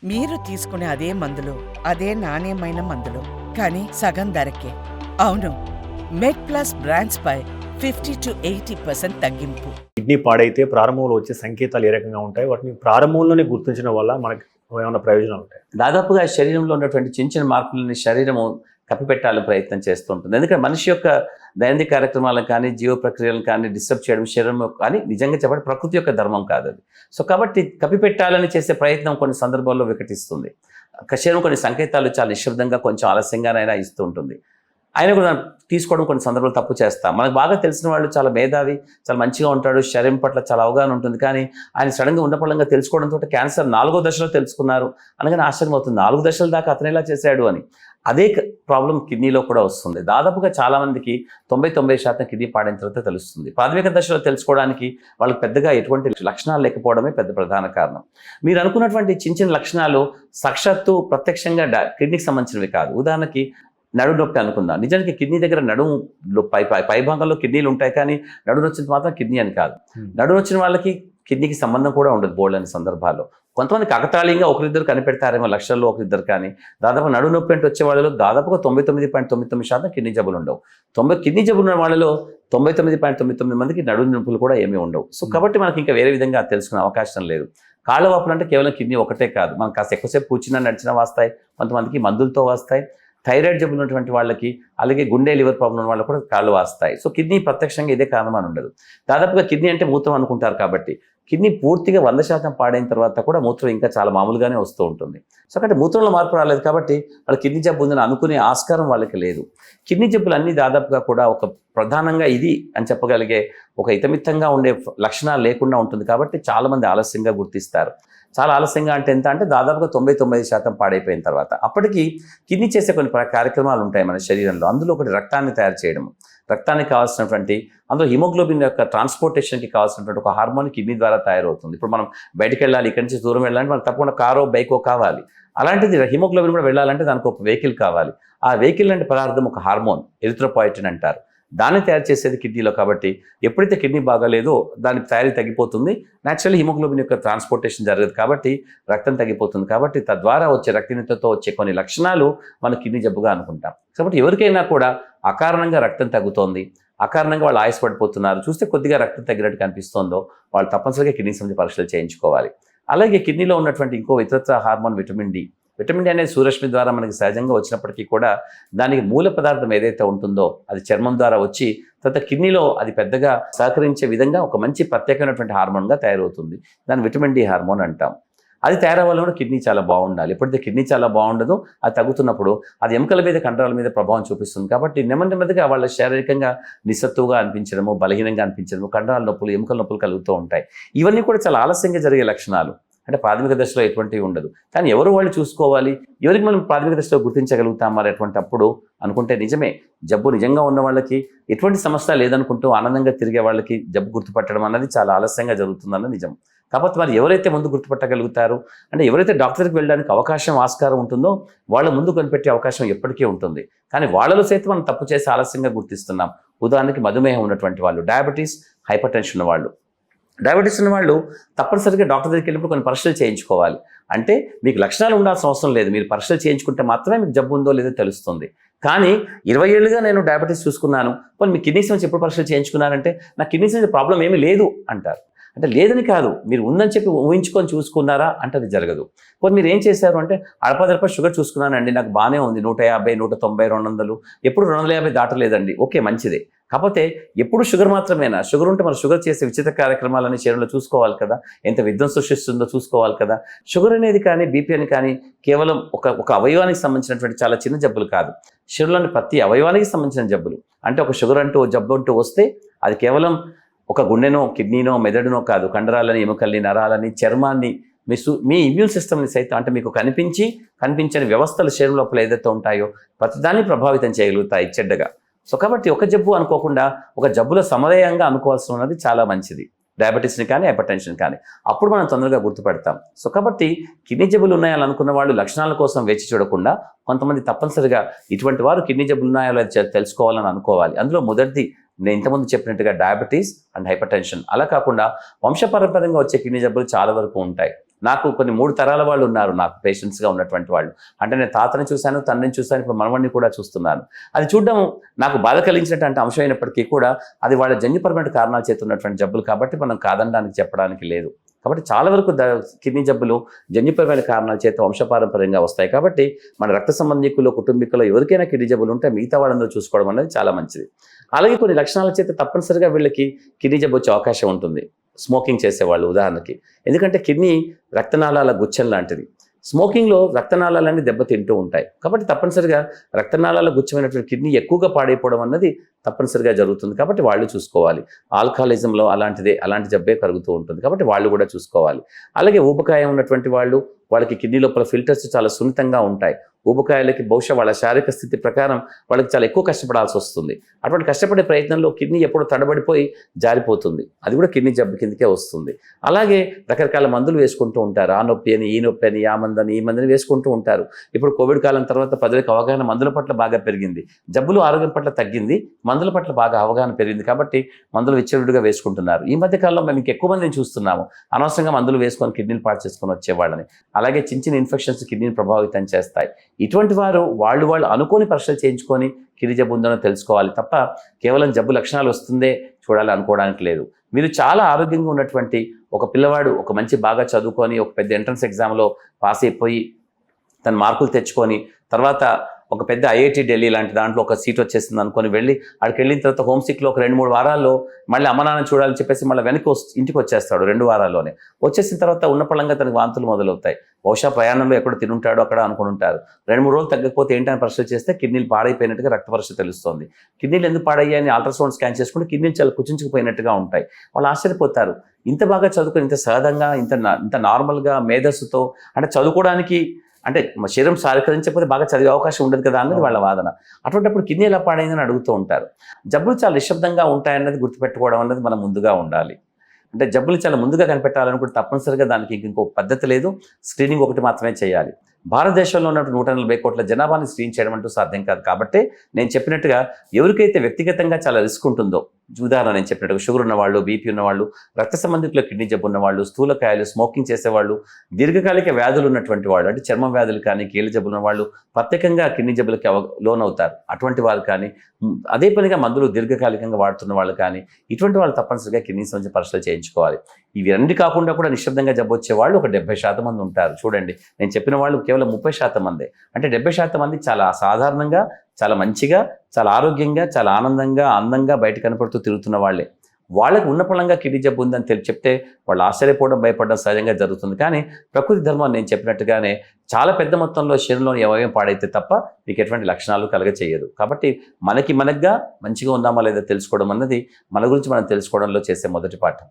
మీరు తీసుకునే అదే మందులు, అదే నాణ్యమైన మందులు, కానీ సగం ధరకే. అవును, మెడ్‌ప్లస్ బ్రాండ్స్‌పై 50-80% తగ్గింపు. కిడ్నీ పాడైతే ప్రారంభంలో వచ్చే సంకేతాలు ఏ రకంగా ఉంటాయి? వాటిని ప్రారంభంలోనే గుర్తించడం వల్ల మనకి ఏమైనా ప్రయోజనాలు ఉంటాయి? దాదాపుగా శరీరంలో ఉన్నటువంటి చిన్న చిన్న మార్పులని శరీరము కప్పిపెట్టాలని ప్రయత్నం చేస్తూ ఉంటుంది. ఎందుకంటే మనిషి యొక్క దైనందిక కార్యక్రమాలను కానీ, జీవ ప్రక్రియలను కానీ డిస్టర్బ్ చేయడం శరీరం కానీ నిజంగా చెప్పండి ప్రకృతి యొక్క ధర్మం కాదు అది. సో కాబట్టి కప్పిపెట్టాలని చేసే ప్రయత్నం కొన్ని సందర్భాల్లో వికటిస్తుంది. శరీరం కొన్ని సంకేతాలు చాలా నిశ్శబ్దంగా కొంచెం ఆలస్యంగానైనా ఇస్తూ ఉంటుంది. ఆయన కూడా తీసుకోవడం కొన్ని సందర్భాలు తప్పు చేస్తాం. మనకు బాగా తెలిసిన వాళ్ళు చాలా మేధావి, చాలా మంచిగా ఉంటాడు, శరీరం పట్ల చాలా అవగాహన ఉంటుంది. కానీ ఆయన సడన్గా ఉన్నపళంగా తెలుసుకోవడంతో క్యాన్సర్ 4వ దశలో తెలుసుకున్నారు అనగానే ఆశ్చర్యం అవుతుంది. 4 దశల దాకా అతను ఎలా చేశాడు అని. అదే ప్రాబ్లం కిడ్నీలో కూడా వస్తుంది. దాదాపుగా చాలామందికి 90% కిడ్నీ పాడైన తర్వాత తెలుస్తుంది. ప్రాథమిక దశలో తెలుసుకోవడానికి వాళ్ళకి పెద్దగా ఎటువంటి లక్షణాలు లేకపోవడమే పెద్ద ప్రధాన కారణం. మీరు అనుకున్నటువంటి చిన్న చిన్న లక్షణాలు సాక్షాత్తు ప్రత్యక్షంగా కిడ్నీకి సంబంధించినవి కాదు. ఉదాహరణకి నడుము నొప్పి అనుకుందాం. నిజానికి కిడ్నీ దగ్గర నడుము పై భాగంలో కిడ్నీలు ఉంటాయి, కానీ నడుము నొచ్చింది మాత్రం కిడ్నీ అని కాదు. నడుము నొచ్చిన వాళ్ళకి కిడ్నీకి సంబంధం కూడా ఉండదు బోల్డని సందర్భాల్లో. కొంతమంది కాకతాళీయంగా ఒకరిద్దరు కనిపెడతారేమో, లక్షల్లో ఒకరిద్దరు. కానీ దాదాపు నడుము నొప్పి అంటే వచ్చే వాళ్ళలో దాదాపుగా 99.99% కిడ్నీ జబ్బులు ఉండవు. కిడ్నీ జబ్బులు ఉన్న వాళ్ళలో 99.99 మందికి నడుము నొప్పులు కూడా ఏమీ ఉండవు. సో కాబట్టి మనకి ఇంకా వేరే విధంగా తెలుసుకునే అవకాశం లేదు. కాళ్ళ వాపులు అంటే కేవలం కిడ్నీ ఒకటే కాదు, మనం కాస్త ఎక్కువసేపు కూర్చున్నా నడిచినా వస్తాయి, కొంతమందికి మందులతో వస్తాయి. థైరాయిడ్ జబ్బులు ఉన్నటువంటి వాళ్ళకి, అలాగే గుండె లివర్ ప్రాబ్లం ఉన్న వాళ్ళకి కూడా కాళ్ళు వాస్తాయి. సో కిడ్నీ ప్రత్యక్షంగా ఇదే కారణం అని ఉండదు. దాదాపుగా కిడ్నీ అంటే మూత్రం అనుకుంటారు కాబట్టి కిడ్నీ పూర్తిగా 100% పాడైన తర్వాత కూడా మూత్రం ఇంకా చాలా మామూలుగానే వస్తూ ఉంటుంది. సో కాబట్టి మూత్రంలో మార్పు రాలేదు కాబట్టి వాళ్ళ కిడ్నీ జబ్బు ఉందని అనుకునే ఆస్కారం వాళ్ళకి లేదు. కిడ్నీ జబ్బులు అన్నీ దాదాపుగా కూడా ఒక ప్రధానంగా ఇది అని చెప్పగలిగే ఒక ఇతమిత్తంగా ఉండే లక్షణాలు లేకుండా ఉంటుంది కాబట్టి చాలామంది ఆలస్యంగా గుర్తిస్తారు. చాలా ఆలస్యంగా అంటే ఎంత అంటే దాదాపుగా 99% పాడైపోయిన తర్వాత. అప్పటికి కిడ్నీ చేసే కొన్ని కార్యక్రమాలు ఉంటాయి మన శరీరంలో. అందులో ఒకటి రక్తాన్ని తయారు చేయడం. రక్తానికి కావాల్సినటువంటి అందులో హిమోగ్లోబిన్ యొక్క ట్రాన్స్పోర్టేషన్కి కావాల్సినటువంటి ఒక హార్మోన్ కిడ్నీ ద్వారా తయారవుతుంది. ఇప్పుడు మనం బయటకు వెళ్ళాలి, ఇక్కడి నుంచి దూరం వెళ్ళాలంటే మనకు తప్పకుండా కారో బైకో కావాలి. అలాంటిది హిమోగ్లోబిన్ కూడా వెళ్ళాలంటే దానికి ఒక వెహికల్ కావాలి. ఆ వెహికల్ అంటే పదార్థం ఒక హార్మోన్, ఎరిథ్రోపాయిటిన్ అంటారు. దాన్ని తయారు చేసేది కిడ్నీలో. కాబట్టి ఎప్పుడైతే కిడ్నీ బాగాలేదో దాని తయారీ తగ్గిపోతుంది. న్యాచురల్లీ హిమోగ్లోబిన్ యొక్క ట్రాన్స్పోర్టేషన్ జరగదు కాబట్టి రక్తం తగ్గిపోతుంది. కాబట్టి తద్వారా వచ్చే రక్తహీనతతో వచ్చే కొన్ని లక్షణాలు మన కిడ్నీ జబ్బుగా అనుకుంటాం. కాబట్టి ఎవరికైనా కూడా అకారణంగా రక్తం తగ్గుతోంది, అకారణంగా వాళ్ళు ఆయుస్ పడిపోతున్నారు, చూస్తే కొద్దిగా రక్తం తగ్గినట్టు కనిపిస్తుందో వాళ్ళు తప్పనిసరిగా కిడ్నీ సంబంధించిన పరీక్షలు చేయించుకోవాలి. అలాగే కిడ్నీలో ఉన్నటువంటి ఇంకో ఇతరత్ర hormone vitamin D. Vitamin D అనేది సూర్యరశ్మి ద్వారా మనకి సహజంగా వచ్చినప్పటికీ కూడా దానికి మూల పదార్థం ఏదైతే ఉంటుందో అది చర్మం ద్వారా వచ్చి తర్వాత కిడ్నీలో అది పెద్దగా సహకరించే విధంగా ఒక మంచి ప్రత్యేకమైనటువంటి హార్మోన్గా తయారవుతుంది. దాన్ని విటమిన్ డి హార్మోన్ అంటాం. అది తయారవ్వాలి కూడా కిడ్నీ చాలా బాగుండాలి. ఎప్పుడైతే కిడ్నీ చాలా బాగుండదో అది తగ్గుతున్నప్పుడు అది ఎముకల మీద, కండరాల మీద ప్రభావం చూపిస్తుంది. కాబట్టి నెమ్మదిగా వాళ్ళ శారీరకంగా నిస్సత్తుగా అనిపించడము, బలహీనంగా అనిపించడము, కండరాల నొప్పులు, ఎముకల నొప్పులు కలుగుతూ ఉంటాయి. ఇవన్నీ కూడా చాలా ఆలస్యంగా జరిగే లక్షణాలు. అంటే ప్రాథమిక దశలో ఎటువంటివి ఉండదు. కానీ ఎవరు వాళ్ళు చూసుకోవాలి, ఎవరికి మనం ప్రాథమిక దశలో గుర్తించగలుగుతాం మరి అటువంటి అప్పుడు అనుకుంటే నిజమే, జబ్బు నిజంగా ఉన్న వాళ్ళకి ఎటువంటి సమస్య లేదనుకుంటూ ఆనందంగా తిరిగే వాళ్ళకి జబ్బు గుర్తుపట్టడం అన్నది చాలా ఆలస్యంగా జరుగుతుందన్నది నిజం. కాకపోతే మరి ఎవరైతే ముందు గుర్తుపట్టగలుగుతారు అంటే ఎవరైతే డాక్టర్కి వెళ్ళడానికి అవకాశం, ఆస్కారం ఉంటుందో వాళ్ళ ముందు కనిపెట్టే అవకాశం ఎప్పటికీ ఉంటుంది. కానీ వాళ్ళలో సైతం మనం తప్పు చేసి ఆలస్యంగా గుర్తిస్తున్నాం. ఉదాహరణకి మధుమేహం ఉన్నటువంటి వాళ్ళు, డయాబెటీస్, హైపర్ టెన్షన్ ఉన్నవాళ్ళు. డయాబెటీస్ ఉన్న వాళ్ళు తప్పనిసరిగా డాక్టర్ దగ్గరికి వెళ్ళినప్పుడు కొన్ని పరీక్షలు చేయించుకోవాలి. అంటే మీకు లక్షణాలు ఉండాల్సిన అవసరం లేదు, మీరు పరీక్షలు చేయించుకుంటే మాత్రమే మీకు జబ్బు ఉందో లేదో తెలుస్తుంది. కానీ 20 ఏళ్ళుగా నేను డయాబెటీస్ చూసుకున్నాను, పోనీ మీ కిడ్నీస్ నుంచి ఎప్పుడు పరీక్షలు చేయించుకున్నారంటే నా కిడ్నీస్ నుంచి ప్రాబ్లం ఏమీ లేదు అంటారు. అంటే లేదని కాదు, మీరు ఉందని చెప్పి ఊహించుకొని చూసుకున్నారా అంటే అది జరగదు. పోనీ మీరు ఏం చేశారు అంటే అడపదడప షుగర్ చూసుకున్నానండి, నాకు బాగానే ఉంది, 150, 190, 200, ఎప్పుడు 250 దాటలేదండి, ఓకే మంచిదే. కాకపోతే ఎప్పుడు షుగర్ మాత్రమేనా? షుగర్ ఉంటే మరి షుగర్ చేసే విచిత్ర కార్యక్రమాలని శరీరంలో చూసుకోవాలి కదా, ఎంత విధ్వంసం సృష్టిస్తుందో చూసుకోవాలి కదా. షుగర్ అనేది కానీ బీపీ అని కానీ కేవలం ఒక అవయవానికి సంబంధించినటువంటి చాలా చిన్న జబ్బులు కాదు, శరీరంలోని ప్రతి అవయవానికి సంబంధించిన జబ్బులు. అంటే ఒక షుగర్ అంటూ జబ్బు అంటూ వస్తే అది కేవలం ఒక గుండెనో, కిడ్నీనో, మెదడునో కాదు, కండరాలని, ఎముకల్ని, నరాలని, చర్మాన్ని, మీ ఇమ్యూన్ సిస్టమ్ని సైతం, అంటే మీకు కనిపించని వ్యవస్థలు శరీరం లోపల ఏదైతే ఉంటాయో ప్రతిదాన్ని ప్రభావితం చేయగలుగుతాయి చెడ్డగా. సో కాబట్టి ఒక జబ్బు అనుకోకుండా ఒక జబ్బుల సమన్వయంగా అనుకోవాల్సి ఉన్నది చాలా మంచిది. డయాబెటీస్ని కానీ, హైపర్ టెన్షన్ కానీ అప్పుడు మనం తొందరగా గుర్తుపడతాం. సో కాబట్టి కిడ్నీ జబ్బులు ఉన్నాయని అనుకున్న వాళ్ళు లక్షణాల కోసం వేచి చూడకుండా కొంతమంది తప్పనిసరిగా ఇటువంటి వారు కిడ్నీ జబ్బులు ఉన్నాయో తెలుసుకోవాలని అనుకోవాలి. అందులో మొదటిది నేను ఇంతకుముందు చెప్పినట్టుగా డయాబెటీస్ అండ్ హైపర్ టెన్షన్. అలా కాకుండా వంశపారంపర్యంగా వచ్చే కిడ్నీ జబ్బులు చాలా వరకు ఉంటాయి. నాకు కొన్ని 3 తరాల వాళ్ళు ఉన్నారు నాకు పేషెంట్స్గా ఉన్నటువంటి వాళ్ళు. అంటే నేను తాతని చూశాను, తండ్రిని చూశాను, ఇప్పుడు మనవడిని కూడా చూస్తున్నాను. అది చూడడం నాకు బాధ కలిగించినటువంటి అంశం అయినప్పటికీ కూడా అది వాళ్ళ జన్యుపరమైన కారణాల చేత ఉన్నటువంటి జబ్బులు కాబట్టి మనం కాదనడానికి చెప్పడానికి లేదు. కాబట్టి చాలా వరకు కిడ్నీ జబ్బులు జన్యుపరమైన కారణాల చేత వంశపారంపర్యంగా వస్తాయి. కాబట్టి మన రక్త సంబంధికులు, కుటుంబీకులు ఎవరికైనా కిడ్నీ జబ్బులు ఉంటే మిగతా వాళ్ళందరూ చూసుకోవడం అనేది చాలా మంచిది. అలాగే కొన్ని లక్షణాల చేత తప్పనిసరిగా వీళ్ళకి కిడ్నీ జబ్బు వచ్చే అవకాశం ఉంటుంది. స్మోకింగ్ చేసేవాళ్ళు ఉదాహరణకి, ఎందుకంటే కిడ్నీ రక్తనాళాల గుచ్చం లాంటిది. స్మోకింగ్లో రక్తనాళాలన్నీ దెబ్బతింటూ ఉంటాయి. కాబట్టి తప్పనిసరిగా రక్తనాళాల గుచ్చమైనటువంటి కిడ్నీ ఎక్కువగా పాడైపోవడం అన్నది తప్పనిసరిగా జరుగుతుంది. కాబట్టి వాళ్ళు చూసుకోవాలి. ఆల్కహాలిజంలో అలాంటి జబ్బే కలుగుతూ ఉంటుంది. కాబట్టి వాళ్ళు కూడా చూసుకోవాలి. అలాగే ఊబకాయం ఉన్నటువంటి వాళ్ళకి కిడ్నీ లోపల ఫిల్టర్స్ చాలా సున్నితంగా ఉంటాయి. ఊబకాయాలకి బహుశా వాళ్ళ శారీరక స్థితి ప్రకారం వాళ్ళకి చాలా ఎక్కువ కష్టపడాల్సి వస్తుంది. అటువంటి కష్టపడే ప్రయత్నంలో కిడ్నీ ఎప్పుడు తడబడిపోయి జారిపోతుంది. అది కూడా కిడ్నీ జబ్బు కిందకే వస్తుంది. అలాగే రకరకాల మందులు వేసుకుంటూ ఉంటారు. ఆ నొప్పి అని, ఈ నొప్పి అని, ఆ మందని వేసుకుంటూ ఉంటారు. ఇప్పుడు కోవిడ్ కాలం తర్వాత ప్రజలకు అవగాహన మందుల పట్ల బాగా పెరిగింది. జబ్బులు ఆరోగ్యం పట్ల తగ్గింది, మందుల పట్ల బాగా అవగాహన పెరిగింది. కాబట్టి మందులు విచ్చలవిడిగా వేసుకుంటున్నారు. ఈ మధ్య కాలంలో మేము ఎక్కువ మందిని చూస్తున్నాము అనవసరంగా మందులు వేసుకొని కిడ్నీలు పాడు చేసుకొని వచ్చేవాళ్ళని. అలాగే చిన్న ఇన్ఫెక్షన్స్ కిడ్నీని ప్రభావితం చేస్తాయి. ఇటువంటి వాళ్ళు అనుకోని పరీక్షలు చేయించుకొని కిడ్నీ జబ్బు ఉందని తెలుసుకోవాలి తప్ప కేవలం జబ్బు లక్షణాలు వస్తుందే చూడాలి అనుకోవడానికి లేదు. మీరు చాలా ఆరోగ్యంగా ఉన్నటువంటి ఒక పిల్లవాడు ఒక మంచి బాగా చదువుకొని ఒక పెద్ద ఎంట్రన్స్ ఎగ్జామ్లో పాస్ అయిపోయి తన మార్కులు తెచ్చుకొని తర్వాత ఒక పెద్ద ఐఐటి ఢిల్లీ లాంటి దాంట్లో ఒక సీట్ వచ్చేసింది అనుకొని వెళ్ళి అక్కడికి వెళ్ళిన తర్వాత హోమ్ సిక్లో ఒక 2-3 వారాల్లో మళ్ళీ అమ్మ నాన్న చూడాలని చెప్పేసి మళ్ళీ వెనక్కి ఇంటికి వచ్చేస్తాడు 2 వారాల్లోనే. వచ్చేసిన తర్వాత ఉన్నపళంగా తనకు వాంతులు మొదలవుతాయి. బహుశా ప్రయాణంలో ఎక్కడ తినుంటాడో అక్కడ అనుకుని ఉంటారు. 2-3 రోజులు తగ్గకపోతే ఏంటని పరీక్షలు చేస్తే కిడ్నీలు పాడైపోయినట్టుగా రక్త పరీక్ష తెలుస్తుంది. కిడ్నీలు ఎందుకు పాడయ్యాయని అల్ట్రాసౌండ్ స్కాన్ చేసుకుంటే కిడ్నీలు చాలా కుచించుకుపోయినట్టుగా ఉంటాయి. వాళ్ళు ఆశ్చర్యపోతారు. ఇంత బాగా చదువుకొని ఇంత సహజంగా ఇంత నార్మల్గా మేధస్సుతో అంటే చదువుకోవడానికి అంటే శరీరం సహకరించకపోతే బాగా చదివే అవకాశం ఉండదు కదా అన్నది వాళ్ళ వాదన. అటువంటిప్పుడు కిడ్నీ ఎలా పాడైందని అడుగుతూ ఉంటారు. జబ్బులు చాలా నిశ్శబ్దంగా ఉంటాయన్నది గుర్తుపెట్టుకోవడం అన్నది మనం ముందుగా ఉండాలి. అంటే జబ్బులు చాలా ముందుగా కనిపెట్టాలనుకుంటే తప్పనిసరిగా దానికి ఇంకో పద్ధతి లేదు. స్క్రీనింగ్ ఒకటి మాత్రమే చేయాలి. భారతదేశంలో ఉన్నటువంటి 140 కోట్ల జనాభాని స్క్రీన్ చేయడం అంటూ సాధ్యం కాదు. కాబట్టి నేను చెప్పినట్టుగా ఎవరికైతే వ్యక్తిగతంగా చాలా రిస్క్ ఉంటుందో, ఉదాహరణ నేను చెప్పినట్టుగా షుగర్ ఉన్నవాళ్ళు, బీపీ ఉన్నవాళ్ళు, రక్త సంబంధికుల కిడ్నీ జబ్బు ఉన్నవాళ్ళు, స్థూలకాయలు, స్మోకింగ్ చేసేవాళ్ళు, దీర్ఘకాలిక వ్యాధులు ఉన్నటువంటి వాళ్ళు అంటే చర్మ వ్యాధులు కానీ కీళ్ళ జబ్బులు ఉన్న వాళ్ళు ప్రత్యేకంగా కిడ్నీ జబ్బులకి లోనవుతారు. అటువంటి వాళ్ళు కానీ అదే పనిగా మందులు దీర్ఘకాలికంగా వాడుతున్న వాళ్ళు కానీ ఇటువంటి వాళ్ళు తప్పనిసరిగా కిడ్నీ సంబంధించిన పరీక్షలు చేయించుకోవాలి. ఇవి రెండు కాకుండా కూడా నిశ్శబ్దంగా జబ్బు వచ్చే వాళ్ళు ఒక 70% మంది ఉంటారు. చూడండి, నేను చెప్పిన వాళ్ళు కేవలం 30% మందే. అంటే 70% మంది చాలా సాధారణంగా, చాలా మంచిగా, చాలా ఆరోగ్యంగా, చాలా ఆనందంగా, అందంగా బయట కనపడుతూ తిరుగుతున్న వాళ్ళే. వాళ్ళకి ఉన్న పళంగా కిడ్నీ జబ్బు ఉందని చెప్తే వాళ్ళు ఆశ్చర్యపోవడం, భయపడడం సహజంగా జరుగుతుంది. కానీ ప్రకృతి ధర్మం నేను చెప్పినట్టుగానే చాలా పెద్ద మొత్తంలో శరీరంలోని అవయవం పాడైతే తప్ప మీకు ఎటువంటి లక్షణాలు కలగచేయదు. కాబట్టి మనకుగా మంచిగా ఉన్నామా లేదా తెలుసుకోవడం అన్నది మన గురించి మనం తెలుసుకోవడంలో చేసే మొదటి పాఠం.